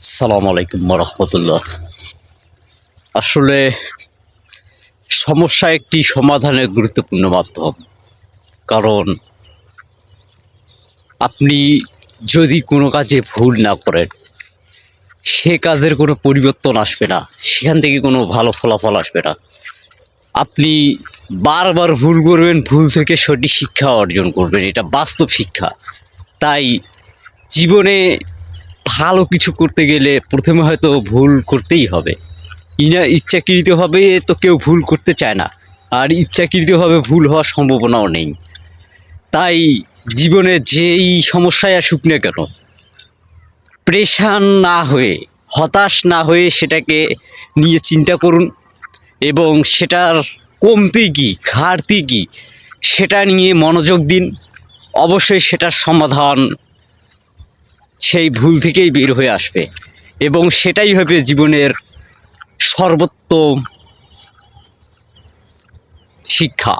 আসসালামু আলাইকুম রহমতুল্লাহ। আসলে সমস্যা একটি সমাধানের গুরুত্বপূর্ণ মাধ্যম। কারণ আপনি যদি কোনো কাজে ভুল না করেন, সে কাজের কোনো পরিবর্তন আসবে না। সেখান থেকে কোনো ভালো ফলাফল আসবে না। আপনি বারবার ভুল করবেন, ভুল থেকে সঠিক শিক্ষা অর্জন করবেন। এটা বাস্তব শিক্ষা। তাই জীবনে ভালো কিছু করতে গেলে প্রথমে হয়তো ভুল করতেই হবে। ইচ্ছাকৃতভাবে তো কেউ ভুল করতে চায় না। আর ইচ্ছাকৃতভাবে ভুল হওয়ার সম্ভাবনাও নেই। তাই জীবনে যেই সমস্যায় আসুক না কেন, প্রেশান না হয়ে, হতাশ না হয়ে সেটাকে নিয়ে চিন্তা করুন এবং সেটার কমতি কী, ঘাটতি কী, সেটা নিয়ে মনোযোগ দিন। অবশ্যই সেটার সমাধান সেই ভুল থেকেই বের হয়ে আসবে এবং সেটাই হবে জীবনের সর্বোত্তম শিক্ষা।